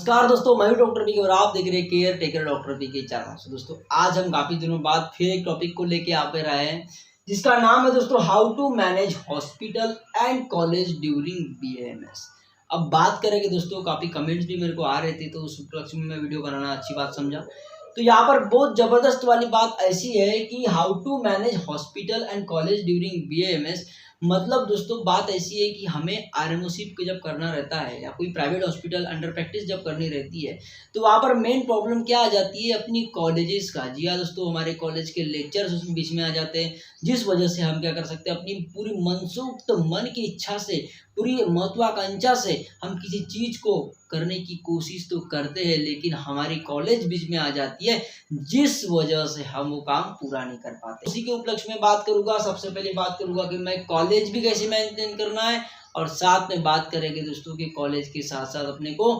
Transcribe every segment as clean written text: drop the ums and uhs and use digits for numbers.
नमस्कार दोस्तों, मैं हूं डॉक्टर पीके और आप देख रहे हैं केयर टेकर डॉक्टर पीके चैनल। सो दोस्तों, आज हम काफी दिनों बाद फिर एक टॉपिक को लेके आ पे रहे हैं जिसका नाम है दोस्तों how to manage hospital and college during BAMS. अब बात करेंगे दोस्तों, काफी कमेंट्स भी मेरे को आ रहे थे तो उस उपलक्ष्य में मैं वीडियो बनाना अच्छी बात समझा। तो यहाँ पर बहुत जबरदस्त वाली बात ऐसी है कि how to manage hospital and college during BAMS. मतलब दोस्तों बात ऐसी है कि हमें आरएमओशिप को जब करना रहता है या कोई प्राइवेट हॉस्पिटल अंडर प्रैक्टिस जब करनी रहती है तो वहाँ पर मेन प्रॉब्लम क्या आ जाती है अपनी कॉलेजेस का। जी हाँ दोस्तों, हमारे कॉलेज के लेक्चर्स उसमें बीच में आ जाते हैं, जिस वजह से हम क्या कर सकते हैं अपनी पूरी मनसूक्त मन की इच्छा से, पूरी महत्वाकांक्षा से हम किसी चीज को करने की कोशिश तो करते हैं, लेकिन हमारी कॉलेज बीच में आ जाती है जिस वजह से हम वो काम पूरा नहीं कर पाते। उसी के उपलक्ष्य में बात करूंगा। सबसे पहले बात करूंगा कि मैं कॉलेज भी कैसे मेंटेन करना है और साथ में बात करेंगे दोस्तों कि कॉलेज के साथ साथ अपने को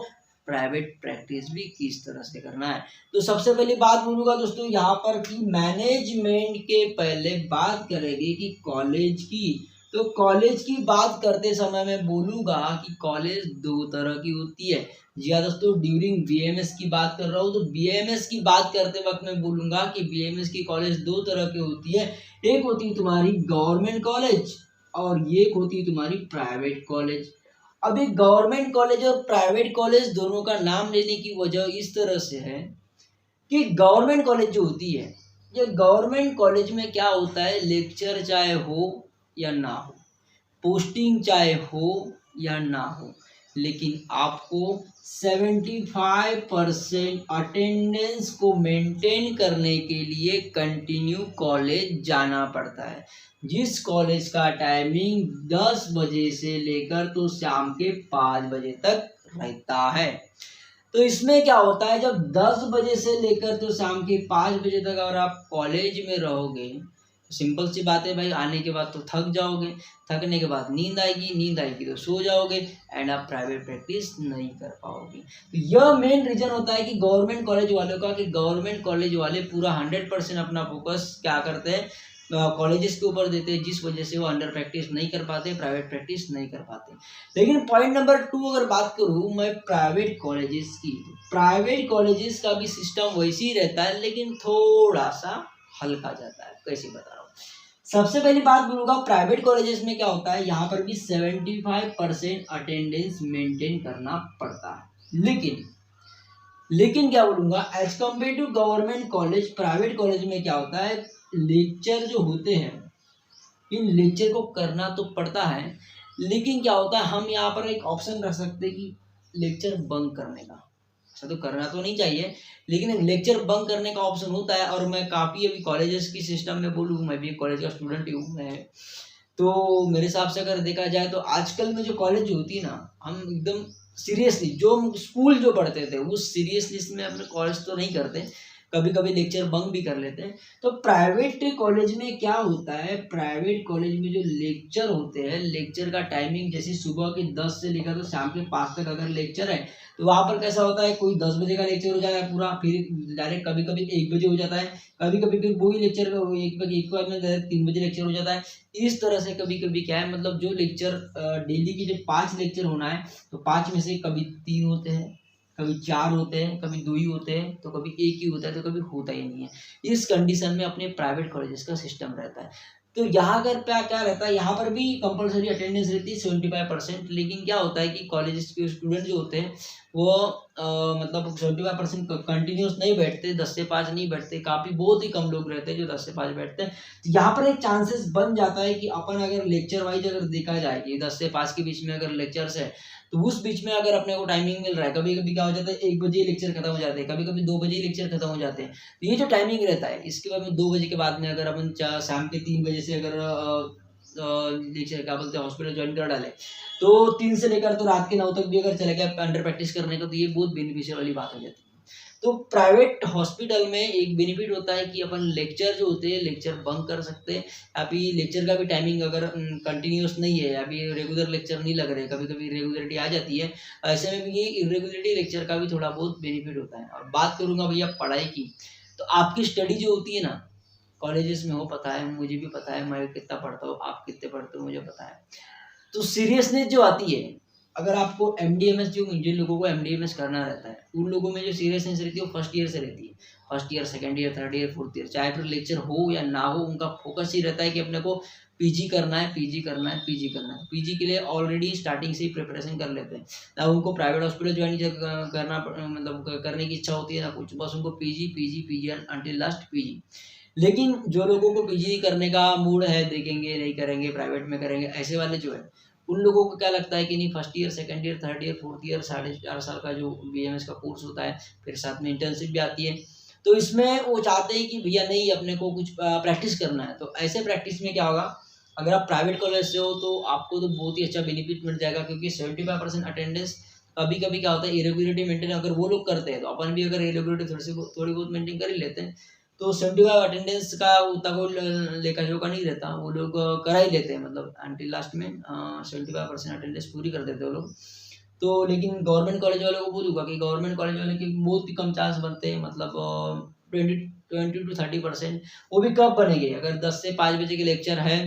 प्राइवेट प्रैक्टिस भी किस तरह से करना है। तो सबसे पहले बात बोलूंगा दोस्तों यहाँ पर कि मैनेजमेंट के पहले बात करेंगे कि कॉलेज की। तो कॉलेज की बात करते समय मैं बोलूंगा कि कॉलेज दो तरह की होती है। जी हाँ दोस्तों, ड्यूरिंग बीएमएस की बात कर रहा हूँ तो बीएमएस की बात करते वक्त मैं बोलूंगा कि बीएमएस की कॉलेज दो तरह की होती है। एक होती है तुम्हारी गवर्नमेंट कॉलेज और एक होती है तुम्हारी प्राइवेट कॉलेज। अब एक गवर्नमेंट कॉलेज और प्राइवेट कॉलेज दोनों का नाम लेने की वजह इस तरह से है कि गवर्नमेंट कॉलेज जो होती है, ये गवर्नमेंट कॉलेज में क्या होता है, लेक्चर चाहे हो या ना हो, पोस्टिंग चाहे हो या ना हो, लेकिन आपको 75% अटेंडेंस को मेंटेन करने के लिए कंटिन्यू कॉलेज जाना पड़ता है। जिस कॉलेज का टाइमिंग 10 बजे से लेकर तो शाम के 5 बजे तक रहता है। तो इसमें क्या होता है, जब 10 बजे से लेकर तो शाम के 5 बजे तक अगर आप कॉलेज में रहोगे, सिंपल सी बात है भाई, आने के बाद तो थक जाओगे, थकने के बाद नींद आएगी तो सो जाओगे एंड आप प्राइवेट प्रैक्टिस नहीं कर पाओगे। तो यह मेन रीजन होता है कि गवर्नमेंट कॉलेज वालों का, कि गवर्नमेंट कॉलेज वाले पूरा 100% अपना फोकस क्या करते हैं, कॉलेजेस के ऊपर देते हैं, जिस वजह से वो अंडर प्रैक्टिस नहीं कर पाते, प्राइवेट प्रैक्टिस नहीं कर पाते। लेकिन पॉइंट नंबर 2 अगर बात करूँ मैं प्राइवेट कॉलेजेस की, प्राइवेट कॉलेजेस का भी सिस्टम वैसे ही रहता है लेकिन थोड़ा सा हल्का जाता है। कैसे बता रहा हूँ, सबसे पहली बात बोलूंगा प्राइवेट कॉलेजेस में क्या होता है, यहाँ पर भी 75% अटेंडेंस मेंटेन करना पड़ता है। लेकिन क्या बोलूंगा, as compare to government college, private college में क्या होता है, लेक्चर जो होते हैं इन लेक्चर को करना तो पड़ता है, लेकिन क्या होता है हम यहाँ पर एक ऑप्शन रख सकते हैं कि लेक्चर बंक करने का। ऐसा तो करना तो नहीं चाहिए, लेकिन लेक्चर बंक करने का ऑप्शन होता है। और मैं काफ़ी अभी कॉलेजेस की सिस्टम में बोलूँ, मैं भी कॉलेज का स्टूडेंट ही हूँ मैं, तो मेरे हिसाब से अगर देखा जाए तो आजकल में जो कॉलेज होती है ना, हम एकदम सीरियसली जो स्कूल जो पढ़ते थे उस सीरियसनेस में अपने कॉलेज तो नहीं करते, कभी कभी लेक्चर बंक भी कर लेते हैं। तो प्राइवेट कॉलेज में क्या होता है, प्राइवेट कॉलेज में जो लेक्चर होते हैं, लेक्चर का टाइमिंग जैसे सुबह के 10 से लेकर तो शाम के 5 तक अगर लेक्चर है तो वहाँ पर कैसा होता है, कोई 10 बजे का लेक्चर हो जाता है पूरा, फिर डायरेक्ट कभी कभी 1 बजे हो जाता है, कभी कभी फिर वही लेक्चर 1 बजे में 3 बजे लेक्चर हो जाता है। इस तरह से कभी कभी क्या है, मतलब जो लेक्चर डेली की जो 5 लेक्चर होना है तो 5 में से कभी 3 होते हैं, कभी 4 होते हैं, कभी 2 ही होते हैं, तो कभी 1 ही होता है, तो कभी होता ही नहीं है। इस कंडीशन में अपने प्राइवेट कॉलेजेस का सिस्टम रहता है। तो यहाँ अगर क्या रहता है, यहाँ पर भी कंपलसरी अटेंडेंस रहती है 75%, लेकिन क्या होता है कि कॉलेजेस के स्टूडेंट जो होते हैं वो मतलब 75% कंटिन्यूस नहीं बैठते, 10 से 5 नहीं बैठते, काफ़ी बहुत ही कम लोग रहते हैं जो 10 से 5 बैठते हैं। तो यहाँ पर एक चांसेस बन जाता है कि अपन अगर लेक्चर वाइज अगर देखा जाए कि 10 से 5 के बीच में अगर लेक्चर्स है तो उस बीच में अगर अपने को टाइमिंग मिल रहा है, कभी कभी क्या हो जाता है 1 बजे लेक्चर खत्म हो जाते हैं, कभी कभी 2 बजे लेक्चर खत्म हो जाते हैं। तो ये जो टाइमिंग रहता है इसके बाद में 2 बजे के बाद में अगर अपन शाम के 3 बजे से अगर लेक्चर क्या बोलते हैं हॉस्पिटल ज्वाइन कर डाले तो 3 से लेकर तो रात के 9 तक भी अगर चले गए अंडर प्रैक्टिस करने को, तो ये बहुत बेनिफिशियल वाली बात हो जाती है। तो प्राइवेट हॉस्पिटल में एक बेनिफिट होता है कि अपन लेक्चर जो होते हैं लेक्चर बंक कर सकते हैं। अभी लेक्चर का भी टाइमिंग अगर कंटिन्यूस नहीं है, अभी रेगुलर लेक्चर नहीं लग रहे, कभी कभी रेगुलरिटी आ जाती है, ऐसे में भी ये इरेगुलरिटी लेक्चर का भी थोड़ा बहुत बेनिफिट होता है। और बात करूंगा भैया पढ़ाई की, तो आपकी स्टडी जो होती है ना कॉलेजेस में हो, पता है मुझे भी पता है, मैं कितना पढ़ता हूँ, आप कितने पढ़ते हो मुझे पता है। तो सीरियसनेस जो आती है अगर आपको एमडीएमएस, जो जिन लोगों को एमडीएमएस करना रहता है, उन लोगों में जो सीरियसनेस रहती है वो फर्स्ट ईयर से रहती है। First year, second year, third year, fourth year, चाहे फिर लेक्चर हो या ना हो, उनका फोकस ही रहता है कि अपने को पीजी करना है, पीजी करना है, पीजी करना है। पीजी के लिए ऑलरेडी स्टार्टिंग से ही प्रिपरेशन कर लेते हैं। ना उनको प्राइवेट हॉस्पिटल ज्वाइन करना मतलब करने की इच्छा होती है ना कुछ, बस उनको PG PG PG until last PG. लेकिन जो लोगों को पीजी करने का मूड है, देखेंगे नहीं करेंगे, प्राइवेट में करेंगे, ऐसे वाले जो है, उन लोगों को क्या लगता है कि नहीं, first year, second year, third year, fourth year, 4.5 साल का जो बीएमएस का कोर्स होता है, फिर साथ में इंटर्नशिप भी आती है, तो इसमें वो चाहते हैं कि भैया नहीं, अपने को कुछ प्रैक्टिस करना है। तो ऐसे प्रैक्टिस में क्या होगा, अगर आप प्राइवेट कॉलेज से हो तो आपको तो बहुत ही अच्छा बेनिफिट मिल जाएगा, क्योंकि 75% अटेंडेंस, कभी कभी क्या होता है इरेगुलरिटी मेंटेन अगर वो लोग करते हैं, तो अपन भी अगर इरेगुलरिटी थोड़ी बहुत मेंटेन कर ही लेते हैं, तो 75 अटेंडेंस का उतना कोई लेखा जोखा नहीं रहता, वो लोग करा ही लेते हैं, मतलब अंटिल लास्ट में 75% अटेंडेंस पूरी कर देते हैं वो लोग। तो लेकिन गवर्नमेंट कॉलेज वालों को बोलूँगा कि गवर्नमेंट कॉलेज वाले के बहुत ही कम चांस बनते हैं, मतलब 20 टू 30%। वो भी कब बनेंगे, अगर 10 से 5 बजे के लेक्चर है,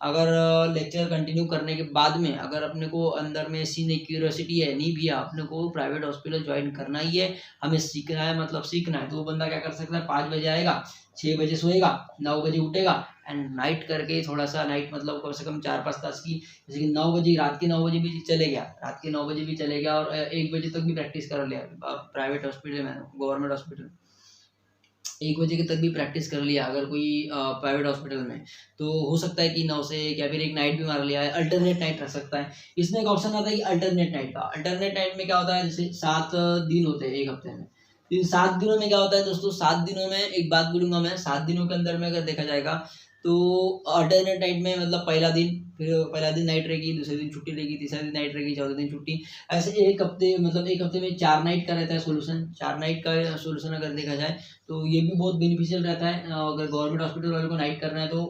अगर लेक्चर कंटिन्यू करने के बाद में अगर अपने को अंदर में ऐसी नहीं क्यूरियोसिटी है, नहीं भैया अपने को प्राइवेट हॉस्पिटल ज्वाइन करना ही है, हमें सीखना है, मतलब सीखना है, तो वो बंदा क्या कर सकता है, 5 बजे आएगा, 6 बजे सोएगा, 9 बजे उठेगा, एंड नाइट करके थोड़ा सा, नाइट मतलब कम से कम 4-5 तास की, जैसे कि 9 बजे, रात के 9 बजे भी चले गया, रात के 9 बजे भी चले गया, और 1 बजे तक भी प्रैक्टिस कर लिया प्राइवेट हॉस्पिटल में, गवर्नमेंट हॉस्पिटल 1 बजे के तक भी प्रैक्टिस कर लिया अगर कोई प्राइवेट हॉस्पिटल में, तो हो सकता है कि 9 से, या फिर एक नाइट भी मार लिया है, अल्टरनेट नाइट रख सकता है। इसमें एक ऑप्शन आता है कि अल्टरनेट नाइट का। अल्टरनेट नाइट में क्या होता है, जैसे 7 दिन होते हैं एक हफ्ते में, तो इन 7 दिनों में क्या होता है दोस्तों, 7 दिनों में एक बात बोलूंगा मैं, 7 दिनों के अंदर में अगर देखा जाएगा, तो अल्टरनेट नाइट में मतलब पहला दिन, फिर पहला दिन नाइट रहेगी, दूसरे दिन छुट्टी रहेगी, तीसरा दिन नाइट रहेगी, चौथे दिन छुट्टी, ऐसे एक हफ्ते, मतलब एक हफ्ते में 4 नाइट का रहता है सोल्यूशन। 4 नाइट का सोल्यूशन अगर देखा जाए तो ये भी बहुत बेनिफिशियल रहता है। अगर गवर्नमेंट हॉस्पिटल वालों को नाइट करना है तो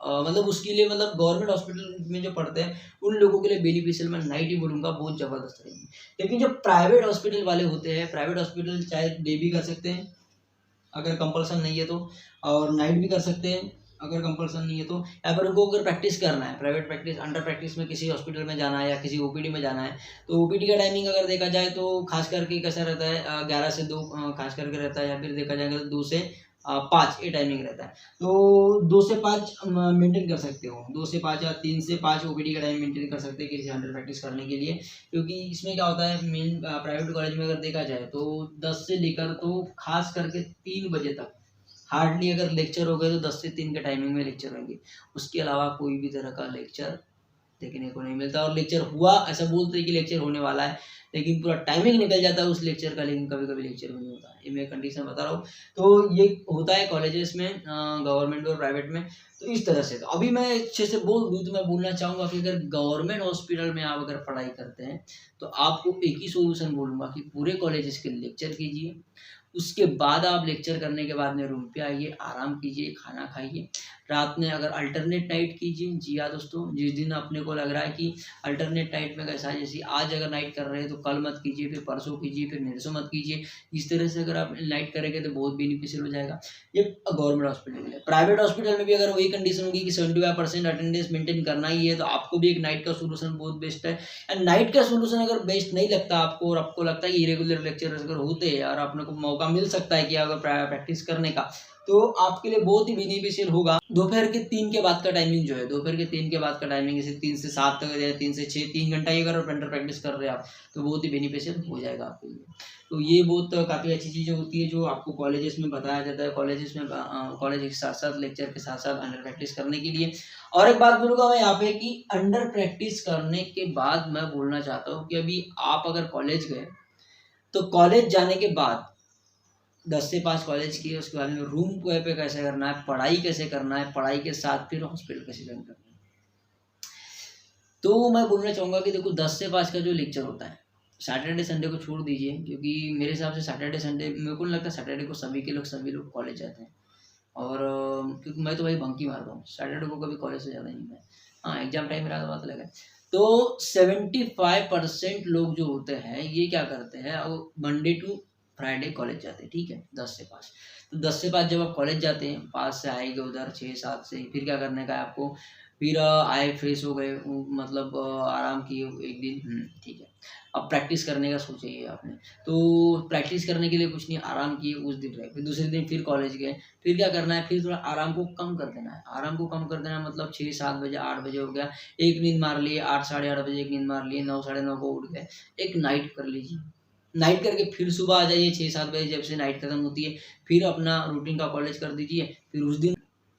मतलब उसके लिए, मतलब गवर्नमेंट हॉस्पिटल में जो पढ़ते हैं उन लोगों के लिए बेनिफिशियल, मैं नाइट ही बोलूँगा, बहुत ज़बरदस्त रहेगी। लेकिन जो प्राइवेट हॉस्पिटल वाले होते हैं, प्राइवेट हॉस्पिटल चाहे डे भी कर सकते हैं अगर कंपल्सन नहीं है तो, और नाइट भी कर सकते हैं अगर कंपल्सन नहीं है तो, या फिर उनको अगर प्रैक्टिस करना है, प्राइवेट प्रैक्टिस, अंडर प्रैक्टिस में किसी हॉस्पिटल में जाना है या किसी ओपीडी में जाना है, तो ओपीडी का टाइमिंग अगर देखा जाए तो खास करके कैसा रहता है, 11 से 2 खास करके रहता है, या फिर देखा जाएगा तो 2 से 5 ये टाइमिंग रहता है। तो 2 से 5 मेंटेन कर सकते हो, 2 से 5 या 3 से 5 ओपीडी का टाइम मेंटेन कर सकते हैं किसी अंडर प्रैक्टिस करने के लिए, क्योंकि इसमें क्या होता है, मेन प्राइवेट कॉलेज में अगर देखा जाए तो 10 से लेकर तो खास करके 3 बजे तक हार्डली अगर लेक्चर हो गए तो 10 से 3 के टाइमिंग में लेक्चर होंगे। उसके अलावा कोई भी तरह का लेक्चर देखने को नहीं मिलता, और लेक्चर हुआ ऐसा बोलते हैं कि लेक्चर होने वाला है, लेकिन पूरा टाइमिंग निकल जाता है उस लेक्चर का, लेकिन कभी कभी लेक्चर भी नहीं होता है। ये मैं कंडीशन बता रहा हूँ। तो ये होता है कॉलेजेस में, गवर्नमेंट और प्राइवेट में। तो इस तरह से, तो अभी मैं अच्छे से बोल दूँ तो मैं बोलना चाहूँगा कि अगर गवर्नमेंट हॉस्पिटल में आप अगर पढ़ाई करते हैं तो आपको एक ही सोल्यूशन बोलूँगा कि पूरे कॉलेजेस के लेक्चर कीजिए, उसके बाद आप लेक्चर करने के बाद में रूम पे आइए, आराम कीजिए, खाना खाइए, रात में अगर अल्टरनेट नाइट कीजिए। जी हाँ दोस्तों, जिस दिन अपने को लग रहा है कि अल्टरनेट नाइट में कैसा है, जैसे आज अगर नाइट कर रहे हैं तो कल मत कीजिए, फिर परसों कीजिए, फिर नरसों मत कीजिए। इस तरह से अगर आप नाइट करेंगे तो बहुत बेनिफिशियल हो जाएगा। ये गवर्नमेंट हॉस्पिटल के लिए। प्राइवेट हॉस्पिटल में भी अगर वही कंडीशन होगी कि 75% अटेंडेंस मेंटेन करना ही है, तो आपको भी एक नाइट का सोल्यूशन बहुत बेस्ट है। एंड नाइट का सोल्यूशन अगर बेस्ट नहीं लगता आपको, और आपको लगता है कि इरेगुलर लेक्चर अगर होते हैं और आपने को मौका मिल सकता है कि अगर प्रैक्टिस करने का, तो आपके लिए बहुत ही बेनिफिशियल होगा। दोपहर के 3 के बाद का टाइमिंग जो है, दोपहर के 3 के बाद का टाइमिंग, जैसे 3 से 7 तक या 3 से 6, 3 घंटा ही अगर अंडर प्रैक्टिस कर रहे हैं आप, तो बहुत ही बेनिफिशियल हो जाएगा आपके लिए। तो ये बहुत काफ़ी अच्छी चीज़ें होती है जो आपको कॉलेजेस में बताया जाता है, कॉलेजेस में कॉलेज के साथ साथ, लेक्चर के साथ साथ अंडर प्रैक्टिस करने के लिए। और एक बात बोलूँगा मैं यहाँ पे कि अंडर प्रैक्टिस करने के बाद मैं बोलना चाहता हूँ कि अभी आप अगर कॉलेज गए, तो कॉलेज जाने के बाद 10 से 5 कॉलेज की, उसके बाद में रूम पे कैसे करना है, पढ़ाई कैसे करना है, पढ़ाई के साथ फिर हॉस्पिटल कैसे ज्वाइन करना है। तो मैं बोलना चाहूँगा कि देखो 10 से 5 का जो लेक्चर होता है, सैटरडे संडे को छोड़ दीजिए, क्योंकि मेरे हिसाब से सैटरडे संडे, मेरे को नहीं लगता सैटरडे को सभी लोग कॉलेज जाते हैं। और क्योंकि मैं तो भाई बंक ही मारता हूँ, सैटरडे को कभी कॉलेज से ज़्यादा नहीं मैं। हाँ, एग्जाम टाइम मेरा तो बात अलग है। तो 75% लोग जो होते हैं ये क्या करते हैं, वो मंडे टू फ्राइडे कॉलेज जाते हैं, ठीक है, 10 से 5। तो 10 से 5 जब आप कॉलेज जाते हैं, 5 से आएंगे उधर, 6-7 से फिर क्या करने का है आपको, फिर आए फ्रेश हो गए, मतलब आराम किए एक दिन, ठीक है। अब प्रैक्टिस करने का सोचिए आपने, तो प्रैक्टिस करने के लिए कुछ नहीं, आराम किए, उस दिन रहे, फिर दूसरे दिन फिर कॉलेज गए। फिर क्या करना है, फिर थोड़ा आराम को कम कर देना है। आराम को कम कर देना है मतलब 6-7 बजे 8 बजे हो गया, एक नींद मार लिए, 8 साढ़े 8 बजे एक नींद मार लिए, 9 साढ़े 9 को उठ गए, एक नाइट कर लीजिए। नाइट करके फिर सुबह आ जाइए 6-7 बजे, जब से नाइट खत्म होती है, फिर अपना रूटीन का कॉलेज कर दीजिए, फिर उस दिन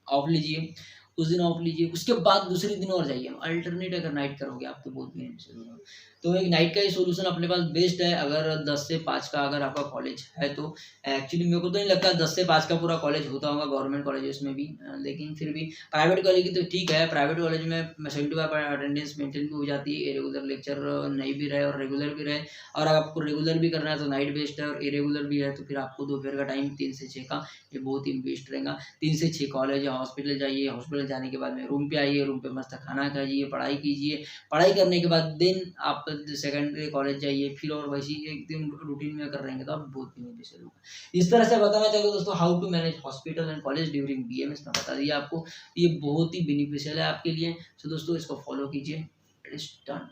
ऑफ लीजिए, उस दिन ऑफ लीजिए, उसके बाद दूसरे दिन और जाइए। अल्टरनेट अगर नाइट करोगे आप तो बहुत बेनिफिशियल होगा। तो एक नाइट का ही सोल्यूशन अपने पास बेस्ट है, अगर 10 से 5 का अगर आपका कॉलेज है तो। एक्चुअली मेरे को तो नहीं लगता 10 से 5 का पूरा कॉलेज होता होगा गवर्नमेंट कॉलेजेस में भी, लेकिन फिर भी प्राइवेट कॉलेज की तो ठीक है। प्राइवेट कॉलेज में 75 अटेंडेंस मेंटेन भी हो जाती है, इरेगुलर लेक्चर नहीं भी रहे और रेगुलर भी रहे। और अगर आपको रेगुलर भी करना है तो नाइट बेस्ट है, और इरेगुलर भी है तो फिर आपको दोपहर का टाइम 3 से 6 का, ये बहुत ही बेस्ट रहेगा। 3 से 6 कॉलेज या हॉस्पिटल जाइए, हॉस्पिटल जाने के बाद में रूम पे आइए, रूम पे मस्त खाना खाइए, पढ़ाई कीजिए, पढ़ाई करने के बाद देन आप सेकेंडरी कॉलेज जाइए, फिर और वैसे ही एक दिन रूटीन में कर रहेंगे तो आप बहुत बेनिफिशियल होगा। इस तरह से बताना चलो दोस्तों, how to manage hospital and college during BMS में बता दिया आपको, ये बहुत ही बेनिफिशियल है आपके लिए। तो दोस्तों इसको फॉलो कीजिए, इट इज डन।